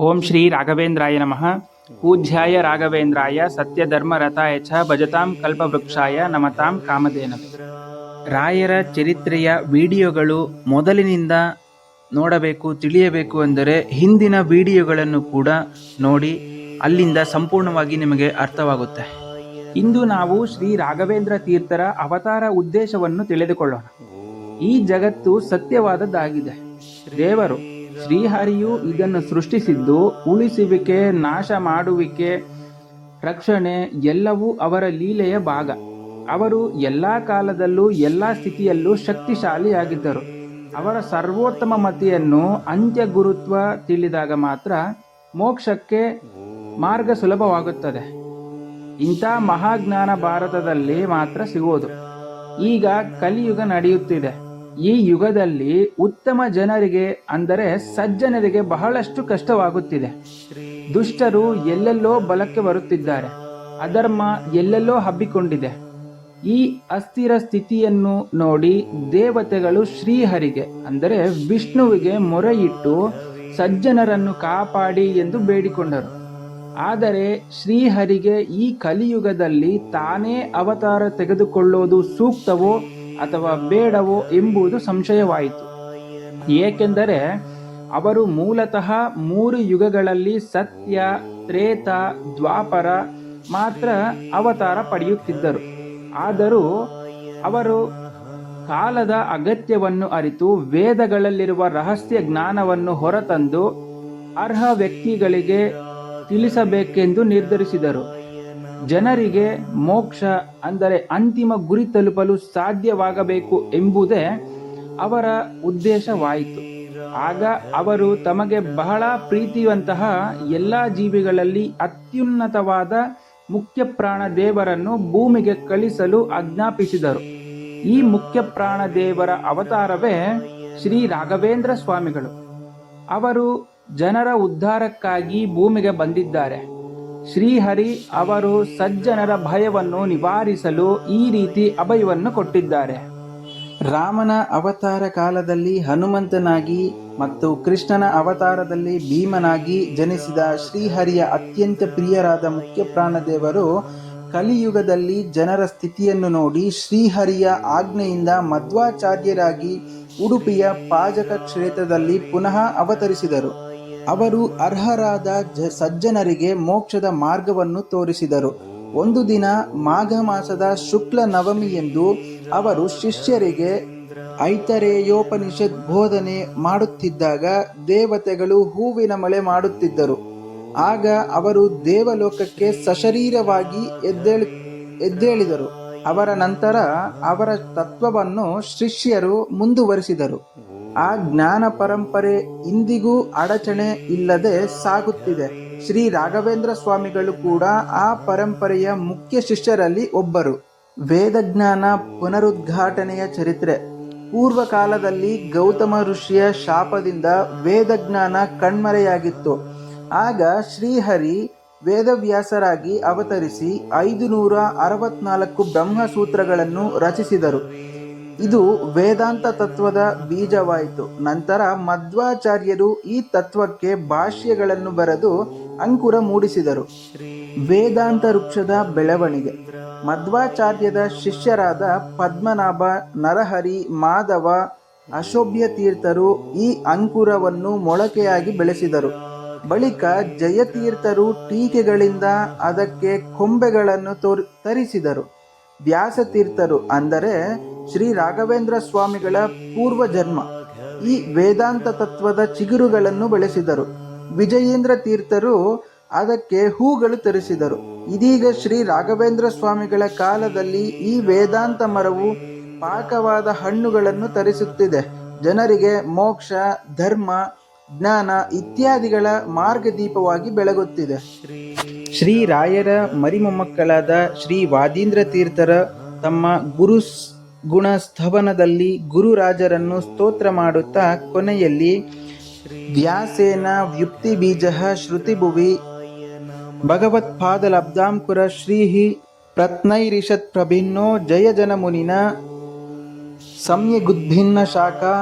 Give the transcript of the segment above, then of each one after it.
ಓಂ ಶ್ರೀ ರಾಘವೇಂದ್ರಾಯ ನಮಃ. ಪೂಜ್ಯಾಯ ರಾಘವೇಂದ್ರಾಯ ಸತ್ಯಧರ್ಮರತಾಯ ಚ ಭಜತಾಂ ಕಲ್ಪವೃಕ್ಷಾಯ ನಮತಾಂ ಕಾಮಧೇನವೇ. ರಾಯರ ಚರಿತ್ರೆಯ ವಿಡಿಯೋಗಳು ಮೊದಲಿನಿಂದ ನೋಡಬೇಕು, ತಿಳಿಯಬೇಕು ಅಂದರೆ ಹಿಂದಿನ ವಿಡಿಯೋಗಳನ್ನು ಕೂಡ ನೋಡಿ, ಅಲ್ಲಿಂದ ಸಂಪೂರ್ಣವಾಗಿ ನಿಮಗೆ ಅರ್ಥವಾಗುತ್ತೆ. ಇಂದು ನಾವು ಶ್ರೀ ರಾಘವೇಂದ್ರ ತೀರ್ಥರ ಅವತಾರ ಉದ್ದೇಶವನ್ನು ತಿಳಿದುಕೊಳ್ಳೋಣ. ಈ ಜಗತ್ತು ಸತ್ಯವಾದದ್ದಾಗಿದೆ. ದೇವರು ಶ್ರೀಹರಿಯು ಇದನ್ನು ಸೃಷ್ಟಿಸಿದ್ದು ಉಳಿಸುವಿಕೆ, ನಾಶ ಮಾಡುವಿಕೆ, ರಕ್ಷಣೆ ಎಲ್ಲವೂ ಅವರ ಲೀಲೆಯ ಭಾಗ. ಅವರು ಎಲ್ಲ ಕಾಲದಲ್ಲೂ ಎಲ್ಲ ಸ್ಥಿತಿಯಲ್ಲೂ ಶಕ್ತಿಶಾಲಿಯಾಗಿದ್ದರು. ಅವರ ಸರ್ವೋತ್ತಮ ಮತಿಯನ್ನು ಅಂತ್ಯ ಗುರುತ್ವ ತಿಳಿದಾಗ ಮಾತ್ರ ಮೋಕ್ಷಕ್ಕೆ ಮಾರ್ಗ ಸುಲಭವಾಗುತ್ತದೆ. ಇಂಥ ಮಹಾಜ್ಞಾನ ಭಾರತದಲ್ಲಿ ಮಾತ್ರ ಸಿಗೋದು. ಈಗ ಕಲಿಯುಗ ನಡೆಯುತ್ತಿದೆ. ಈ ಯುಗದಲ್ಲಿ ಉತ್ತಮ ಜನರಿಗೆ ಅಂದರೆ ಸಜ್ಜನರಿಗೆ ಬಹಳಷ್ಟು ಕಷ್ಟವಾಗುತ್ತಿದೆ. ದುಷ್ಟರು ಎಲ್ಲೆಲ್ಲೋ ಬಲಕ್ಕೆ ಬರುತ್ತಿದ್ದಾರೆ. ಅಧರ್ಮ ಎಲ್ಲೆಲ್ಲೋ ಹಬ್ಬಿಕೊಂಡಿದೆ. ಈ ಅಸ್ಥಿರ ಸ್ಥಿತಿಯನ್ನು ನೋಡಿ ದೇವತೆಗಳು ಶ್ರೀಹರಿಗೆ ಅಂದರೆ ವಿಷ್ಣುವಿಗೆ ಮೊರೆಯಿಟ್ಟು ಸಜ್ಜನರನ್ನು ಕಾಪಾಡಿ ಎಂದು ಬೇಡಿಕೊಂಡರು. ಆದರೆ ಶ್ರೀಹರಿಗೆ ಈ ಕಲಿಯುಗದಲ್ಲಿ ತಾನೇ ಅವತಾರ ತೆಗೆದುಕೊಳ್ಳುವುದು ಸೂಕ್ತವೋ ಅಥವಾ ಬೇಡವೋ ಎಂಬುದು ಸಂಶಯವಾಯಿತು. ಏಕೆಂದರೆ ಅವರು ಮೂಲತಃ 3 ಯುಗಗಳಲ್ಲಿ ಸತ್ಯ, ತ್ರೇತ, ದ್ವಾಪರ ಮಾತ್ರ ಅವತಾರ ಪಡೆಯುತ್ತಿದ್ದರು. ಆದರೂ ಅವರು ಕಾಲದ ಅಗತ್ಯವನ್ನು ಅರಿತು ವೇದಗಳಲ್ಲಿರುವ ರಹಸ್ಯ ಜ್ಞಾನವನ್ನು ಹೊರತಂದು ಅರ್ಹ ವ್ಯಕ್ತಿಗಳಿಗೆ ತಿಳಿಸಬೇಕೆಂದು ನಿರ್ಧರಿಸಿದರು. ಜನರಿಗೆ ಮೋಕ್ಷ ಅಂದರೆ ಅಂತಿಮ ಗುರಿ ತಲುಪಲು ಸಾಧ್ಯವಾಗಬೇಕು ಎಂಬುದೇ ಅವರ ಉದ್ದೇಶವಾಯಿತು. ಆಗ ಅವರು ತಮಗೆ ಬಹಳ ಪ್ರೀತಿಯುವಂತಹ ಎಲ್ಲ ಜೀವಿಗಳಲ್ಲಿ ಅತ್ಯುನ್ನತವಾದ ಮುಖ್ಯ ಪ್ರಾಣ ದೇವರನ್ನು ಭೂಮಿಗೆ ಕಳಿಸಲು ಆಜ್ಞಾಪಿಸಿದರು. ಈ ಮುಖ್ಯ ಪ್ರಾಣ ದೇವರ ಅವತಾರವೇ ಶ್ರೀ ರಾಘವೇಂದ್ರ ಸ್ವಾಮಿಗಳು. ಅವರು ಜನರ ಉದ್ಧಾರಕ್ಕಾಗಿ ಭೂಮಿಗೆ ಬಂದಿದ್ದಾರೆ. ಶ್ರೀಹರಿ ಅವರು ಸಜ್ಜನರ ಭಯವನ್ನು ನಿವಾರಿಸಲು ಈ ರೀತಿ ಅಭಯವನ್ನು ಕೊಟ್ಟಿದ್ದಾರೆ. ರಾಮನ ಅವತಾರ ಕಾಲದಲ್ಲಿ ಹನುಮಂತನಾಗಿ ಮತ್ತು ಕೃಷ್ಣನ ಅವತಾರದಲ್ಲಿ ಭೀಮನಾಗಿ ಜನಿಸಿದ ಶ್ರೀಹರಿಯ ಅತ್ಯಂತ ಪ್ರಿಯರಾದ ಮುಖ್ಯ ಪ್ರಾಣದೇವರು ಕಲಿಯುಗದಲ್ಲಿ ಜನರ ಸ್ಥಿತಿಯನ್ನು ನೋಡಿ ಶ್ರೀಹರಿಯ ಆಜ್ಞೆಯಿಂದ ಮಧ್ವಾಚಾರ್ಯರಾಗಿ ಉಡುಪಿಯ ಪಾಜಕ ಕ್ಷೇತ್ರದಲ್ಲಿ ಪುನಃ ಅವತರಿಸಿದರು. ಅವರು ಅರ್ಹರಾದ ಸಜ್ಜನರಿಗೆ ಮೋಕ್ಷದ ಮಾರ್ಗವನ್ನು ತೋರಿಸಿದರು. ಒಂದು ದಿನ ಮಾಘ ಮಾಸದ ಶುಕ್ಲ ನವಮಿಯೆಂದು ಅವರು ಶಿಷ್ಯರಿಗೆ ಐತರೇಯೋಪನಿಷತ್ ಬೋಧನೆ ಮಾಡುತ್ತಿದ್ದಾಗ ದೇವತೆಗಳು ಹೂವಿನ ಮಳೆ ಮಾಡುತ್ತಿದ್ದರು. ಆಗ ಅವರು ದೇವಲೋಕಕ್ಕೆ ಸಶರೀರವಾಗಿ ಎದ್ದೇಳಿದರು. ಅವರ ನಂತರ ಅವರ ತತ್ವವನ್ನು ಶಿಷ್ಯರು ಮುಂದುವರಿಸಿದರು. ಆ ಜ್ಞಾನ ಪರಂಪರೆ ಇಂದಿಗೂ ಅಡಚಣೆ ಇಲ್ಲದೆ ಸಾಗುತ್ತಿದೆ. ಶ್ರೀ ರಾಘವೇಂದ್ರ ಸ್ವಾಮಿಗಳು ಕೂಡ ಆ ಪರಂಪರೆಯ ಮುಖ್ಯ ಶಿಷ್ಯರಲ್ಲಿ ಒಬ್ಬರು. ವೇದಜ್ಞಾನ ಪುನರುದ್ಘಾಟನೆಯ ಚರಿತ್ರೆ. ಪೂರ್ವಕಾಲದಲ್ಲಿ ಗೌತಮ ಋಷಿಯ ಶಾಪದಿಂದ ವೇದಜ್ಞಾನ ಕಣ್ಮರೆಯಾಗಿತ್ತು. ಆಗ ಶ್ರೀಹರಿ ವೇದವ್ಯಾಸರಾಗಿ ಅವತರಿಸಿ 564 ಬ್ರಹ್ಮಸೂತ್ರಗಳನ್ನು ರಚಿಸಿದರು. ಇದು ವೇದಾಂತ ತತ್ವದ ಬೀಜವಾಯಿತು. ನಂತರ ಮಧ್ವಾಚಾರ್ಯರು ಈ ತತ್ವಕ್ಕೆ ಭಾಷ್ಯಗಳನ್ನು ಬರೆದು ಅಂಕುರ ಮೂಡಿಸಿದರು. ವೇದಾಂತ ವೃಕ್ಷದ ಬೆಳವಣಿಗೆ. ಮಧ್ವಾಚಾರ್ಯದ ಶಿಷ್ಯರಾದ ಪದ್ಮನಾಭ, ನರಹರಿ, ಮಾಧವ, ಅಶೋಭ್ಯ ತೀರ್ಥರು ಈ ಅಂಕುರವನ್ನು ಮೊಳಕೆಯಾಗಿ ಬೆಳೆಸಿದರು. ಬಳಿಕ ಜಯತೀರ್ಥರು ಟೀಕೆಗಳಿಂದ ಅದಕ್ಕೆ ಕೊಂಬೆಗಳನ್ನು ತರಿಸಿದರು. ವ್ಯಾಸತೀರ್ಥರು ಅಂದರೆ ಶ್ರೀ ರಾಘವೇಂದ್ರ ಸ್ವಾಮಿಗಳ ಪೂರ್ವ ಜನ್ಮ ಈ ವೇದಾಂತ ತತ್ವದ ಚಿಗುರುಗಳನ್ನು ಬೆಳೆಸಿದರು. ವಿಜಯೇಂದ್ರ ತೀರ್ಥರು ಅದಕ್ಕೆ ಹೂಗಳು ತರಿಸಿದರು. ಇದೀಗ ಶ್ರೀ ರಾಘವೇಂದ್ರ ಸ್ವಾಮಿಗಳ ಕಾಲದಲ್ಲಿ ಈ ವೇದಾಂತ ಮರವು ಪಾಕವಾದ ಹಣ್ಣುಗಳನ್ನು ತರಿಸುತ್ತಿದೆ. ಜನರಿಗೆ ಮೋಕ್ಷ, ಧರ್ಮ, ಜ್ಞಾನ ಇತ್ಯಾದಿಗಳ ಮಾರ್ಗದೀಪವಾಗಿ ಬೆಳಗುತ್ತಿದೆ. ಶ್ರೀ ರಾಯರ ಮರಿಮೊಮ್ಮಕ್ಕಳಾದ ಶ್ರೀ ವಾದೀಂದ್ರ ತೀರ್ಥರ ತಮ್ಮ ಗುರು ಗುಣ ಸ್ತವನದಲ್ಲಿ ಗುರುರಾಜರನ್ನು ಸ್ತೋತ್ರ ಮಾಡುತ್ತಾ ಕೊನೆಯಲ್ಲಿ ವ್ಯಾಸೇನ ವ್ಯುಕ್ತಿ ಬೀಜ ಶ್ರುತಿಭುವಿ ಭಗವತ್ಪಾದಲಬ್ಧಾಂಕುರ ಶ್ರೀಹಿ ಪ್ರತ್ನೈರಿಷತ್ ಪ್ರಭಿನ್ನೋ ಜಯ ಜನ ಮುನಿನ ಸಂಯಗುದ್ಭಿನ್ನ ಶಾಖಾ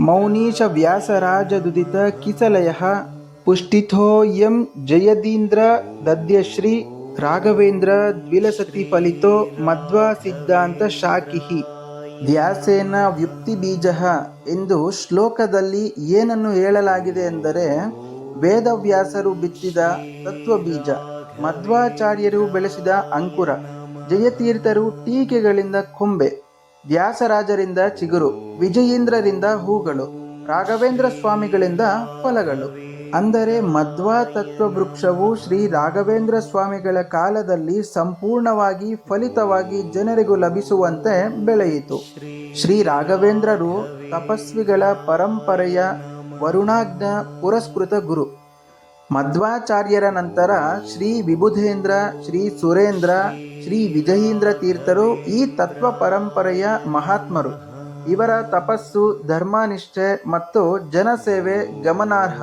ಮೌನೀಶ ವ್ಯಾಸರಾಜದುದಿತ ಕಿಸಲಯ ಪುಷ್ಟಿಥೋ ಯಂ ಜಯದೀಂದ್ರ ದದ್ಯಶ್ರೀ ರಾಘವೇಂದ್ರ ದ್ವಿಲಸತಿ ಫಲಿತೋ ಮಧ್ವ ಸಿದ್ಧಾಂತ ಶಾಕಿಹಿ ವ್ಯಾಸೇನ ವ್ಯುಕ್ತಿ ಬೀಜ ಎಂದು ಶ್ಲೋಕದಲ್ಲಿ ಏನನ್ನು ಹೇಳಲಾಗಿದೆ ಎಂದರೆ, ವೇದವ್ಯಾಸರು ಬಿತ್ತಿದ ತತ್ವಬೀಜ, ಮಧ್ವಾಚಾರ್ಯರು ಬೆಳೆಸಿದ ಅಂಕುರ, ಜಯತೀರ್ಥರು ಟೀಕೆಗಳಿಂದ ಕೊಂಬೆ, ವ್ಯಾಸರಾಜರಿಂದ ಚಿಗುರು, ವಿಜಯೇಂದ್ರರಿಂದ ಹೂಗಳು, ರಾಘವೇಂದ್ರ ಸ್ವಾಮಿಗಳಿಂದ ಫಲಗಳು. ಅಂದರೆ ಮಧ್ವ ತತ್ವವೃಕ್ಷವು ಶ್ರೀ ರಾಘವೇಂದ್ರ ಸ್ವಾಮಿಗಳ ಕಾಲದಲ್ಲಿ ಸಂಪೂರ್ಣವಾಗಿ ಫಲಿತವಾಗಿ ಜನರಿಗೂ ಲಭಿಸುವಂತೆ ಬೆಳೆಯಿತು. ಶ್ರೀ ರಾಘವೇಂದ್ರರು ತಪಸ್ವಿಗಳ ಪರಂಪರೆಯ ವರುಣಾಜ್ಞ ಪುರಸ್ಕೃತ ಗುರು. ಮಧ್ವಾಚಾರ್ಯರ ನಂತರ ಶ್ರೀ ವಿಬುಧೇಂದ್ರ, ಶ್ರೀ ಸುರೇಂದ್ರ, ಶ್ರೀ ವಿಜಯೇಂದ್ರ ತೀರ್ಥರು ಈ ತತ್ವ ಪರಂಪರೆಯ ಮಹಾತ್ಮರು. ಇವರ ತಪಸ್ಸು, ಧರ್ಮನಿಷ್ಠೆ ಮತ್ತು ಜನಸೇವೆ ಗಮನಾರ್ಹ.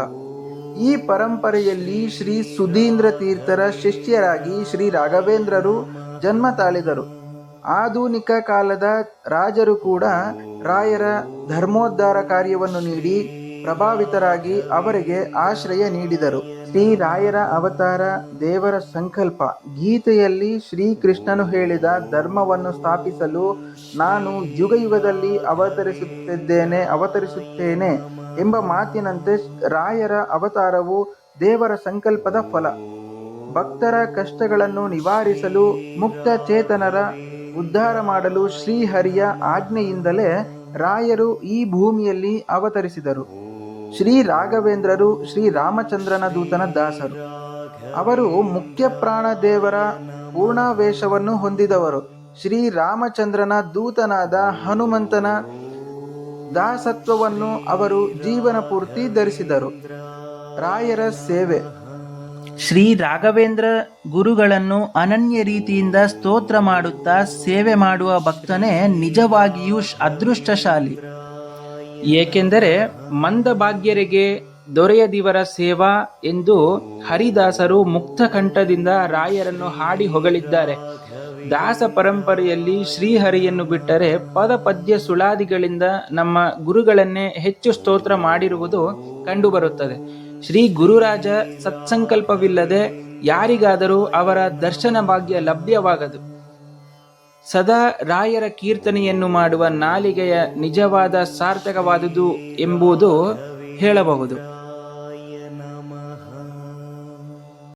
ಈ ಪರಂಪರೆಯಲ್ಲಿ ಶ್ರೀ ಸುಧೀಂದ್ರ ತೀರ್ಥರ ಶಿಷ್ಯರಾಗಿ ಶ್ರೀ ರಾಘವೇಂದ್ರರು ಜನ್ಮ ತಾಳಿದರು. ಆಧುನಿಕ ಕಾಲದ ರಾಜರು ಕೂಡ ರಾಯರ ಧರ್ಮೋದ್ಧಾರ ಕಾರ್ಯವನ್ನು ನೀಡಿ ಪ್ರಭಾವಿತರಾಗಿ ಅವರಿಗೆ ಆಶ್ರಯ ನೀಡಿದರು. ಶ್ರೀ ರಾಯರ ಅವತಾರ ದೇವರ ಸಂಕಲ್ಪ. ಗೀತೆಯಲ್ಲಿ ಶ್ರೀಕೃಷ್ಣನು ಹೇಳಿದ ಧರ್ಮವನ್ನು ಸ್ಥಾಪಿಸಲು ನಾನು ಯುಗ ಯುಗದಲ್ಲಿ ಅವತರಿಸುತ್ತೇನೆ ಎಂಬ ಮಾತಿನಂತೆ ರಾಯರ ಅವತಾರವು ದೇವರ ಸಂಕಲ್ಪದ ಫಲ. ಭಕ್ತರ ಕಷ್ಟಗಳನ್ನು ನಿವಾರಿಸಲು, ಮುಕ್ತ ಚೇತನರ ಉದ್ಧಾರ ಮಾಡಲು ಶ್ರೀಹರಿಯ ಆಜ್ಞೆಯಿಂದಲೇ ರಾಯರು ಈ ಭೂಮಿಯಲ್ಲಿ ಅವತರಿಸಿದರು. ಶ್ರೀ ರಾಘವೇಂದ್ರರು ಶ್ರೀ ರಾಮಚಂದ್ರನ ದೂತನ ದಾಸರು. ಅವರು ಮುಖ್ಯ ಪ್ರಾಣ ದೇವರ ಪೂರ್ಣಾವೇಶವನ್ನು ಹೊಂದಿದವರು. ಶ್ರೀ ರಾಮಚಂದ್ರನ ದೂತನಾದ ಹನುಮಂತನ ದಾಸತ್ವವನ್ನು ಅವರು ಜೀವನ ಪೂರ್ತಿ ಧರಿಸಿದರು. ರಾಯರ ಸೇವೆ. ಶ್ರೀ ರಾಘವೇಂದ್ರ ಗುರುಗಳನ್ನು ಅನನ್ಯ ರೀತಿಯಿಂದ ಸ್ತೋತ್ರ ಮಾಡುತ್ತಾ ಸೇವೆ ಮಾಡುವ ಭಕ್ತನೇ ನಿಜವಾಗಿಯೂ ಅದೃಷ್ಟಶಾಲಿ. ಏಕೆಂದರೆ ಮಂದಭಾಗ್ಯರಿಗೆ ದೊರೆಯದಿವರ ಸೇವಾ ಎಂದು ಹರಿದಾಸರು ಮುಕ್ತ ಕಂಠದಿಂದ ರಾಯರನ್ನು ಹಾಡಿ ಹೊಗಳಿದ್ದಾರೆ. ದಾಸ ಪರಂಪರೆಯಲ್ಲಿ ಶ್ರೀಹರಿಯನ್ನು ಬಿಟ್ಟರೆ ಪದ ಪದ್ಯ ಸುಳಾದಿಗಳಿಂದ ನಮ್ಮ ಗುರುಗಳನ್ನೇ ಹೆಚ್ಚು ಸ್ತೋತ್ರ ಮಾಡಿರುವುದು ಕಂಡುಬರುತ್ತದೆ. ಶ್ರೀ ಗುರುರಾಜ ಸತ್ಸಂಕಲ್ಪವಿಲ್ಲದೆ ಯಾರಿಗಾದರೂ ಅವರ ದರ್ಶನ ಭಾಗ್ಯ ಲಭ್ಯವಾಗದು. ಸದಾ ರಾಯರ ಕೀರ್ತನೆಯನ್ನು ಮಾಡುವ ನಾಲಿಗೆಯ ನಿಜವಾದ ಸಾರ್ಥಕವಾದುದು ಎಂಬುದು ಹೇಳಬಹುದು.